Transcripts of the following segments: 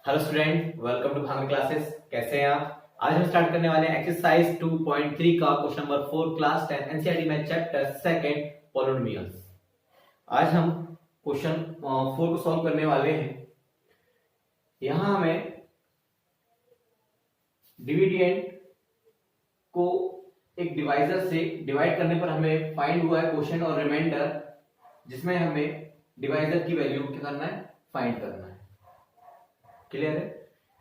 Hello student, welcome to भांगर classes. कैसे हैं आप? आज हम स्टार्ट करने वाले हैं एक्सरसाइज 2.3 का क्वेश्चन नंबर 4 क्लास 10 एनसीईआरटी में चैप्टर सेकंड पॉलिनोमियल्स। आज हम क्वेश्चन 4 को सॉल्व करने वाले हैं। यहां हमें डिविडेंड को एक डिवाइजर से डिवाइड करने पर हमें फाइंड हुआ है क्वोशिएंट और रिमाइंडर, जिसमें हमें डिवाइजर की वैल्यू क्या करना है, फाइंड करना है। क्लियर है?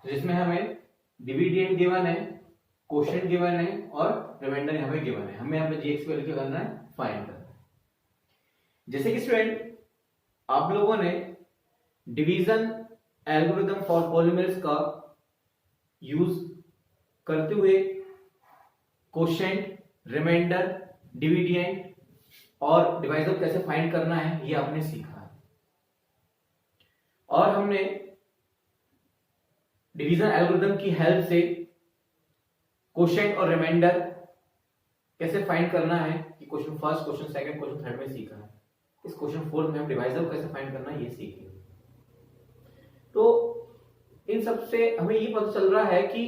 तो जिसमें हमें डिविडेंड गिवन है, क्वोशिएंट गिवन है और रिमाइंडर यहाँ पे गिवन है। हमें यहाँ पे जीएक्स की वैल्यू क्या करना है, फाइंड करना है। जैसे कि स्टूडेंट आप लोगों ने डिवीजन एल्गोरिथम फॉर पॉलिनोमियल्स का यूज करते हुए क्वोशिएंट, रिमाइंडर, डिविडेंड और डिवाइजर कैसे फाइंड करना है ये आपने सीखा है। और हमने डिवीजन एल्गोरिथम की हेल्प से क्वोशिएंट और रिमाइंडर कैसे फाइंड करना है कि question first, question second, question third में सीखा है। इस क्वेश्चन फोर्थ में हम डिवाइजर को कैसे फाइंड करना है ये सीखेंगे। तो इन सब से हमें ये पता चल रहा है कि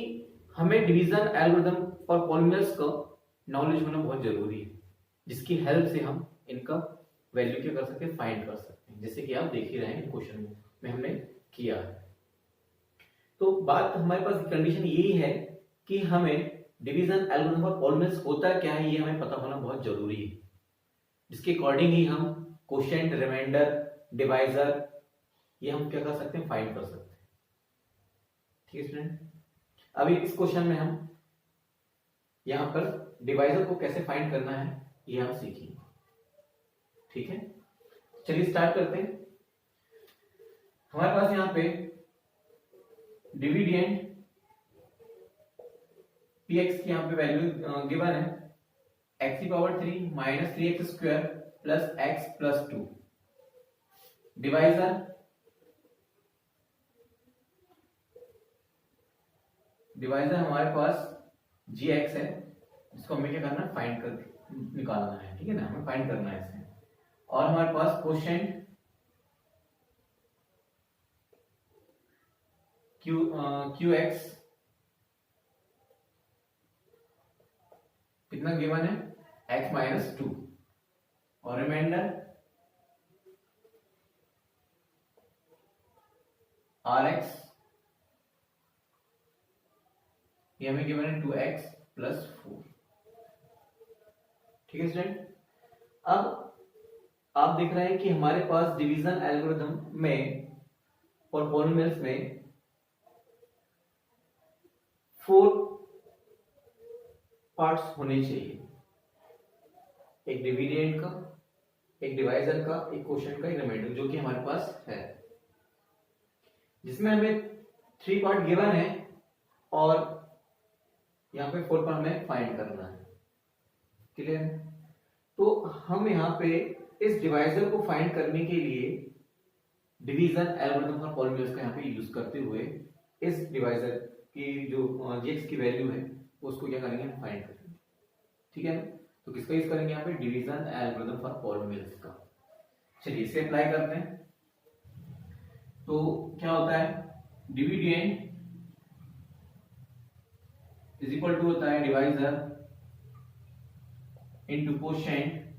हमें डिवीजन एल्गोरिथम फॉर पॉलिनोमियल्स का नॉलेज होना बहुत जरूरी है, जिसकी हेल्प से हम इनका वैल्यू क्या कर सकते हैं, फाइंड कर सकते हैं, जैसे कि आप देख ही रहे हैं क्वेश्चन में हमने किया है। तो बात हमारे पास कंडीशन यही है कि हमें डिवीजन एल्गोरिथम फॉर पॉलिनोमियल्स होता क्या है ये हमें पता होना बहुत जरूरी है, जिसके अकॉर्डिंग ही हम क्वोशिएंट, रिमाइंडर, डिवाइजर ये हम क्या कर सकते हैं, फाइंड कर सकते हैं। ठीक है स्टूडेंट, अभी इस क्वेश्चन में हम यहां पर डिवाइजर को कैसे फाइंड करना है ये हम सीखेंगे। ठीक है, चलिए स्टार्ट करते हैं। हमारे पास यहां पे डिविडेंड px की यहां पे वैल्यू गिवन है x की power 3 minus 3x square plus x plus 2। Divisor हमारे पास gx है, जिसको हमें क्या करना है, फाइंड कर निकालना है। ठीक है ना, हमें फाइंड करना है इसे। और हमारे पास क्वोशिएंट qx कितना गिवन है, x माइनस 2। और रिमाइंडर rx ये हमें गिवन है 2x प्लस 4। ठीक है स्टूडेंट, अब आप देख रहे हैं कि हमारे पास डिवीजन एल्गोरिथम में और पॉलिनोमियल्स में 4 पार्ट्स होने चाहिए, एक डिविडेंड का, एक डिवाइजर का, एक क्वोशिएंट का, एक रिमाइंडर, जो कि हमारे पास है, जिसमें हमें 3 पार्ट गिवन है और यहाँ पे 4 पार्ट हमें फाइंड करना है। क्लियर? तो हम यहाँ पे इस डिवाइजर को फाइंड करने के लिए डिवीजन एल्गोरिथम फॉर पॉलिनोमियल्स का यहाँ पे यूज करते हुए इस डिवाइजर की जो जीएक्स की वैल्यू है उसको क्या करेंगे, हम फाइंड करेंगे। ठीक है ना, तो किसका यूज करेंगे यहाँ पे, डिवीजन एल्गोरिथम फॉर पॉलिनोमियल्स का। चलिए इसे अप्लाई करते हैं। तो क्या होता है, डिविडेंड इज इक्वल टू होता है divisor into quotient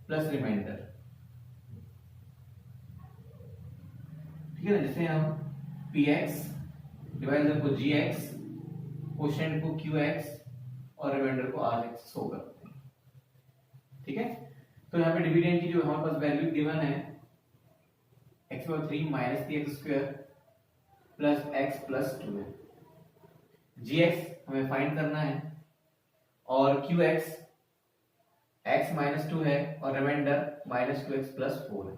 plus remainder. ठीक है ना, जैसे हम px, डिवाइजर को gx, क्वोशिएंट को qx और रिमाइंडर को rx शो करते हैं। ठीक है, तो यहाँ पे डिविडेंड की जो हमारे पास वैल्यू गिवन है x power 3 minus 3x square plus x plus 2 है। gx हमें फाइंड करना है और qx x माइनस 2 है और रिमाइंडर माइनस 2x प्लस 4 है।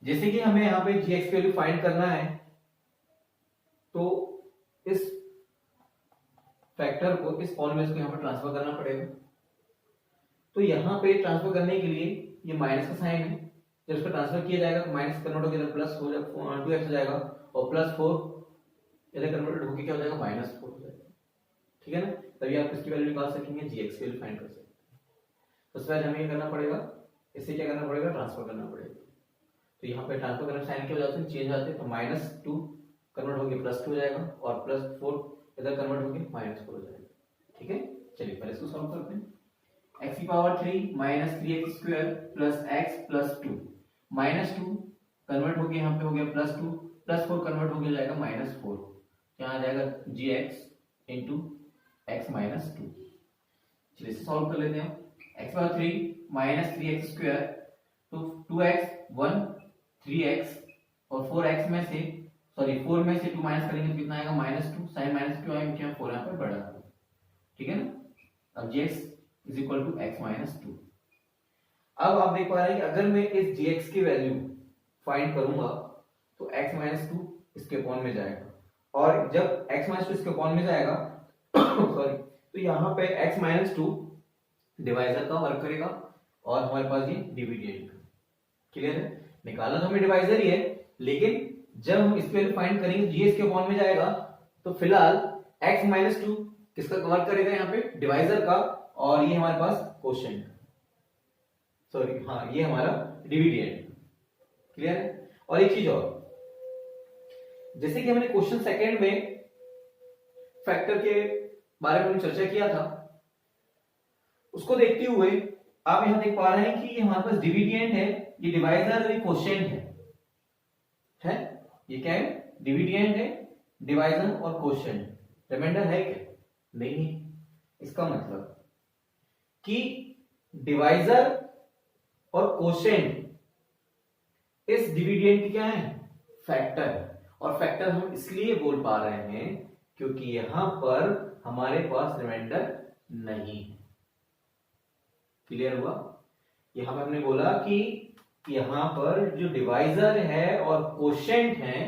जैसे कि हमें यहाँ पे gx की वैल्यू फाइंड करना है, तो इस फैक्टर को, इस पॉलिनोमियल को यहाँ पर ट्रांसफर करना पड़ेगा। तो यहाँ पे ट्रांसफर करने के लिए ये माइनस का साइन है, जब इसका ट्रांसफर किया जाएगा तो माइनस कन्वर्ट होकर इधर प्लस हो जाएगा, 2x हो जाएगा और प्लस 4 इधर कन्वर्ट होकर क्या हो जाएगा, माइनस 4 हो जाएगा। ठीक है ना, तभी आप इसकी वैल्यू निकाल सकेंगे, gx की वैल्यू फाइंड कर सकते हैं। तो उसके बाद हमें क्या करना पड़ेगा, इससे क्या करना पड़ेगा, ट्रांसफर करना पड़ेगा। तो यहाँ पे ट्रांसफर करंट साइन की वजह से चेंज आते हैं, तो -2 कन्वर्ट होके +2 हो जाएगा और +4 इधर कन्वर्ट होके -4 हो जाएगा। ठीक है, चलिए पहले इसको सॉल्व करते हैं। x की power 3 3x square plus x plus 2 -2 convert होके यहाँ पे हो गया +2 +4 कन्वर्ट होके जाएगा -4, यहाँ आ जाएगा gx इंटू x -2। चलिए इसे सॉल्व कर लेते हैं। x पावर 3 3x स्क्वायर, तो 2x 1 3x और 4x में से 4 में से 2 माइनस करेंगे तो कितना आएगा -2, साइन -2 आएगा क्योंकि 4 यहाँ पर बड़ा है। ठीक है ना, अब gx is equal to x -2। अब आप देख पा रहे हैं कि अगर मैं इस gx की वैल्यू फाइंड करूंगा तो x -2 इसके अपॉन में जाएगा, और जब x -2 इसके अपॉन में जाएगा सॉरी, तो यहाँ पे x -2 डिवाइजर का वर्क करेगा और हमारे पास ये डिविडेंड का। क्लियर है, निकालना तो हमें डिवाइजर ही है, लेकिन जब हम इसकी वैल्यू फाइंड करेंगे जी इसके अपॉन में जाएगा, तो फिलहाल x -2 किसका वर्क करेगा यहाँ पे, डिवाइजर का, और ये हमारे पास क्वोशिएंट, सॉरी हाँ ये हमारा डिविडेंड। क्लियर है। और एक चीज और, जैसे कि हमने क्वेश्चन सेकंड में फैक्टर के बारे में चर्चा किया था, उसको देखते हुए आप यहां देख पा रहे हैं कि ये हमारे पास डिविडेंड है, ये डिवाइजर और ये क्वोशिएंट है, ये क्या है, डिविडेंड है, डिवाइजर और क्वोशिएंट, रिमाइंडर है क्या, नहीं है। इसका मतलब कि डिवाइजर और क्वोशिएंट इस डिविडेंड की क्या है, फैक्टर है, और फैक्टर हम इसलिए बोल पा रहे हैं क्योंकि यहां पर हमारे पास रिमाइंडर नहीं है। क्लियर हुआ, यहां पर हमने बोला कि यहां पर जो डिवाइजर है और क्वोशिएंट है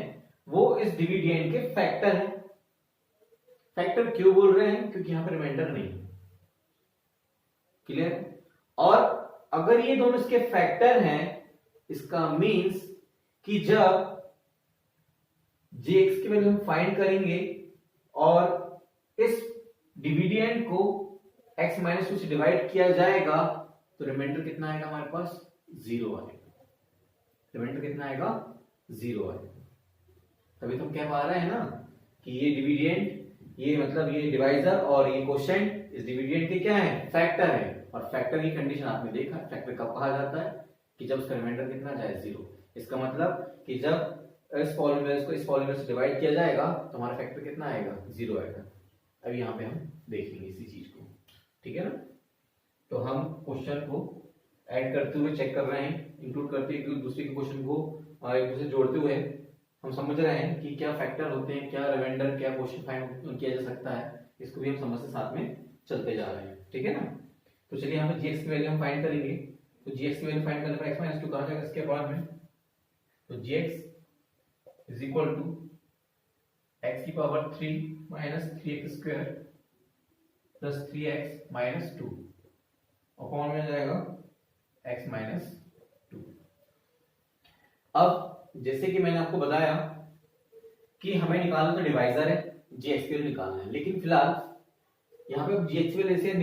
वो इस डिविडेंड के फैक्टर है। फैक्टर क्यों बोल रहे हैं, क्योंकि यहां पर रिमाइंडर नहीं है। क्लियर, और अगर ये दोनों इसके फैक्टर हैं, इसका मींस कि जब jx की वैल्यू हम फाइंड करेंगे और इस डिविडेंड को x -2 से डिवाइड किया जाएगा तो रिमाइंडर कितना आएगा हमारे पास, 0 आएगा। रिमाइंडर कितना आएगा, 0 आएगा। तभी तो हम कह पा रहे हैं ना कि ये डिविडेंड, ये मतलब ये डिवाइजर और ये क्वोशिएंट इस डिविडेंड के क्या है, फैक्टर है। और फैक्टर की कंडीशन आपने देखा, फैक्टर कब कहा जाता है, कि जब उसका रिमाइंडर कितना जाए, 0। इसका मतलब कि जब इस पॉलीनोमियल को इस पॉलीनोमियल से डिवाइड किया जाएगा तो हमारा फैक्टर कितना आएगा, 0 आएगा। अब यहाँ पे हम देखेंगे इसी चीज को, ठीक है ना। तो हम क्वेश्चन को ऐड करते हुए चेक कर रहे हैं, इंक्लूड करते हुए एक दूसरे के क्वेश्चन को एक दूसरे जोड़ते हुए हम समझ रहे हैं कि क्या फैक्टर होते हैं, क्या रिमाइंडर, क्या क्वेश्चन फाइंड किया जा सकता है, इसको भी हम समझते साथ में चलते जा रहे हैं, ठीक है ना। तो चलिए यहाँ पे gx की वैल्यू हम फाइंड करेंगे। तो gx की वैल्यू फाइंड करने पर x -2 कहाँ जाएगा, इसके अपॉन में, तो gx is equal to x की power 3 3x square plus 3x -2 upon में जाएगा x -2। अब जैसे कि मैंने आपको बताया कि हमें निकालना तो डिवाइजर है, gx की वैल्यू निकालना है, लेकिन फिलहाल यहाँ पे gx की वैल्यू ऐसे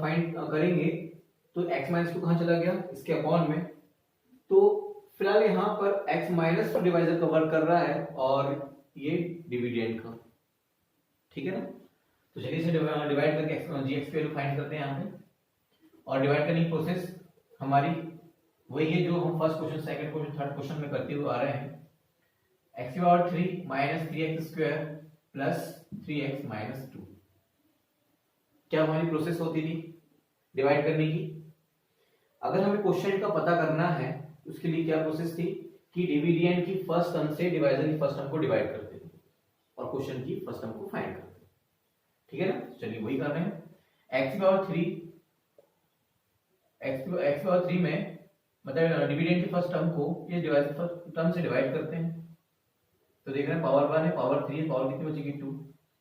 फाइंड करेंगे तो x -2 कहाँ चला गया, इसके अपॉन में। तो फिलहाल यहाँ पर x -2 डिवाइजर का वर्क कर रहा है और ये डिविडेंड का, ठीक है ना। तो चलिए इसे डिवाइड करके gx की वैल्यू फाइंड करते हैं यहाँ पे, और डिवाइड करने की प्रोसेस हमारी वही है जो हम first question, second question, third question में करते हुए आ रहे हैं। x की power 3 3x square plus 3x -2, क्या हमारी प्रोसेस होती थी डिवाइड करने की। अगर हमें क्वेश्चन का पता करना है उसके लिए क्या प्रोसेस थी कि डिविडेंड की फर्स्ट टर्म से डिवाइजर की फर्स्ट टर्म को डिवाइड करते थे और क्वेश्चन की फर्स्ट टर्म को फाइंड करते थे, ठीक है ना। चलिए वही कर रहे हैं। x की पावर 3 में मतलब डिविडेंड की फर्स्ट टर्म को ये डिवाइजर फर्स्ट टर्म से डिवाइड करते हैं, तो देख रहे हैं पावर 1 है, पावर 3 है, पावर कितनी बचेगी 2।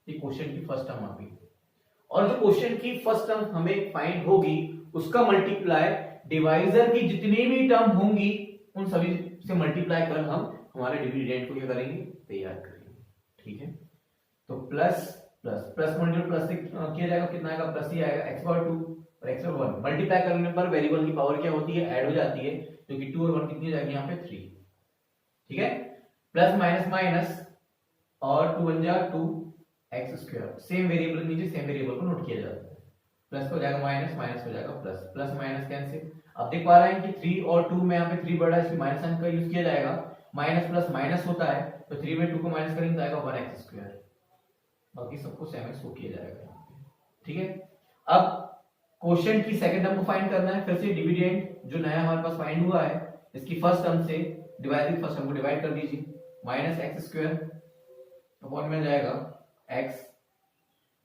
ये क्वेश्चन की फर्स्ट टर्म आ गई, और जो क्वेश्चन की फर्स्ट टर्म हमें फाइंड होगी उसका मल्टीप्लाई डिवाइजर की जितनी भी टर्म होंगी उन सभी से मल्टीप्लाई कर हम हमारे डिविडेंड को क्या करेंगे, तैयार करेंगे, ठीक है। तो plus plus plus multiply plus से किया जाएगा, कितना आएगा, प्लस ही आएगा। x पावर 2 और x और 1 मल्टीप्लाई करने पर वेरिएबल की पावर क्या होती है, ऐड हो जाती है, जो कि 2 और 1 कितनी हो जाएगी यहाँ पे 3, ठीक है। प्लस माइनस माइनस और 2 1 जा 2 x स्क्वायर, सेम वेरिएबल के नीचे सेम वेरिएबल को नोट किया जाता है। प्लस हो जाएगा माइनस, माइनस हो जाएगा प्लस, प्लस माइनस कैंसिल। अब देख पा रहे हैं कि 3 और 2 में यहाँ पे 3 बड़ा है, इसलिए माइनस साइन का यूज किया जाएगा। माइनस प्लस माइनस होता है, तो 3 में 2 को माइनस करेंगे तो आएगा 1x स्क्वायर, बाकी सबको सेम एक्स को किया जाएगा, ठीक है। अब क्वोशिएंट की सेकंड टर्म को फाइंड करना है, फिर से डिविडेंड जो नया हमारे पास फाइंड हुआ है इसकी फर्स्ट टर्म से डिवाइडेड फर्स्ट टर्म को डिवाइड कर दीजिए, माइनस एक्स स्क्वायर अपॉन में जाएगा x।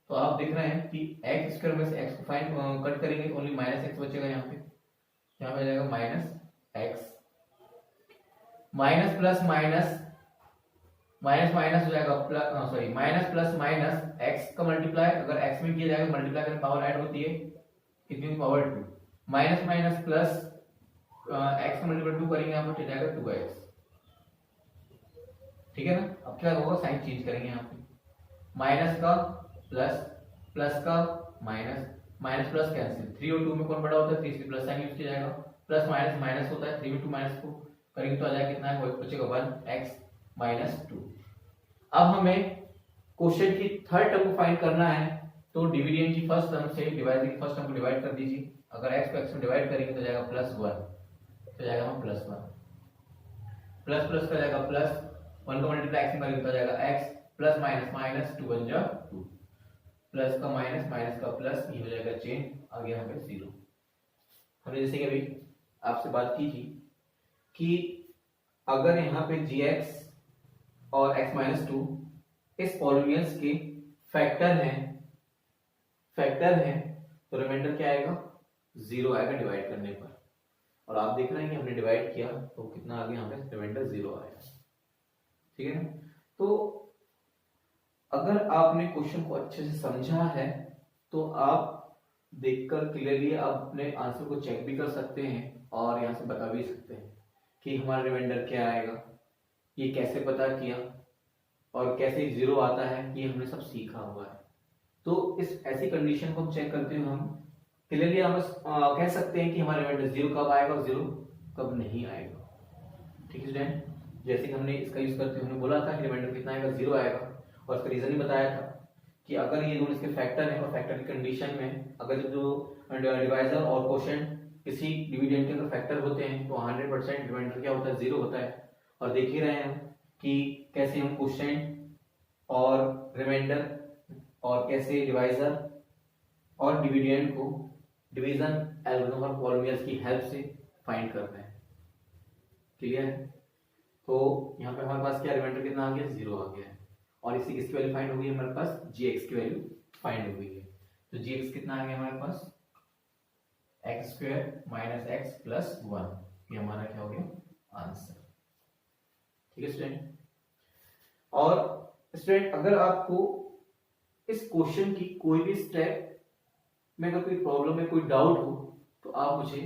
तो आप देख रहे हैं कि x स्क्वायर में से x को फाइंड कट करेंगे, ओनली माइनस एक्स बचेगा यहाँ पे आ जाएगा minus x, minus plus minus, minus minus हो जाएगा plus, sorry minus plus minus x का मल्टीप्लाई, अगर x में किया जाएगा मल्टीप्लाई करने पावर ऐड होती है कितनी, power 2, minus minus plus x का मल्टीप्लाई 2 करेंगे यहाँ पर जाएगा 2x, ठीक है ना। अब क्या होगा, साइन चेंज करेंगे यहाँ पे, माइनस का प्लस, प्लस का माइनस, माइनस प्लस कैंसिल, 3 और 2 में कौन बड़ा होता है, 3 से प्लस साइन यूज किया जाएगा, प्लस माइनस माइनस होता है, 3 में 2 माइनस को करेंगे तो आ जाएगा कितना है, बचेगा 1x माइनस 2। अब हमें क्वोशिएंट की थर्ड टर्म को फाइंड करना है, तो डिविडेंड की फर्स्ट टर्म से डिवाइड की फर्स्ट टर्म को डिवाइड कर दीजिए, अगर x को x में डिवाइड करेंगे तो जाएगा प्लस 1, तो जाएगा हम प्लस 1, प्लस प्लस का जाएगा प्लस, 1 का मल्टीप्लाई x में करेंगे तो जाएगा x, प्लस माइनस माइनस 2 1 जा 2, प्लस का माइनस, माइनस का प्लस, ये हो जाएगा चेंज, आ गया यहाँ पे 0। हमने जैसे कि अभी आपसे बात की थी कि अगर यहाँ पे gx और x माइनस 2 इस पॉलिनोमियल्स के फैक्टर हैं तो रिमाइंडर क्या आएगा, 0 आएगा डिवाइड करने पर। और आप देख रहे हैं कि हमने डिवाइड किया तो कितना आ गया, यहाँ पे रिमाइंडर 0 आया, ठीक है ना। तो अगर आपने क्वेश्चन को अच्छे से समझा है तो आप देखकर क्लियरली आप अपने आंसर को चेक भी कर सकते हैं और यहाँ से बता भी सकते हैं कि हमारा रिमाइंडर क्या आएगा, ये कैसे पता किया और कैसे 0 आता है, ये हमने सब सीखा हुआ है। तो इस ऐसी कंडीशन को चेक करते हुए हम क्लियरली हम कह सकते हैं कि हमारा रिमाइंडर 0 कब आएगा और 0 कब नहीं आएगा, ठीक है स्टूडेंट। जैसे कि हमने इसका यूज करते हुए हमने बोला था कि रिमाइंडर कितना आएगा, 0 आएगा, और इसका रीजन ही बताया था कि अगर ये दोनों इसके फैक्टर हैं और फैक्टर की कंडीशन में अगर जो डिवाइजर और क्वोशिएंट किसी डिविडेंड के अगर फैक्टर होते हैं तो 100% रिमाइंडर क्या होता है, 0 होता है। और देख ही रहे हैं कि कैसे हम क्वोशिएंट और रिमाइंडर और कैसे डिवाइजर और डिविडेंड को डिवीजन एल्गोरिथम और पॉलिनोमियल्स की हेल्प से फाइंड करते हैं, क्लियर है। तो यहाँ पे हमारे पास क्या रिमाइंडर कितना आ गया, 0 आ गया है, और इसी किसकी वैल्यू फाइंड हो गई हमारे पास, gx की वैल्यू फाइंड हो गई है। तो gx कितना आ गया हमारे पास, x square minus x plus 1, ये हमारा क्या हो गया आंसर, ठीक है स्टूडेंट। और स्टूडेंट अगर आपको इस क्वेश्चन की कोई भी स्टेप में अगर कोई प्रॉब्लम है, कोई डाउट हो, तो आप मुझे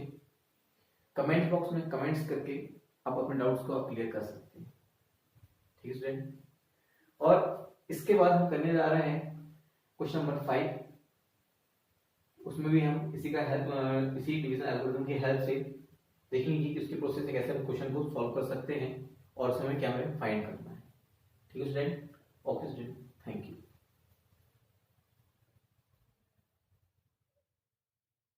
कमेंट बॉक्स में कमेंट्स करके आप अपने डाउट्स को आप क्लियर कर सकते हैं, ठीक है स्टूडेंट। और इसके बाद हम करने जा रहे हैं क्वेश्चन नंबर 5, उसमें भी हम इसी का हेल्प, इसी डिवीजन एल्गोरिथम की हेल्प से देखेंगे कि इसके प्रोसेस से कैसे हम क्वेश्चन को सॉल्व कर सकते हैं और उसमें क्या हमें फाइंड करना है, ठीक है student. Okay student, thank you.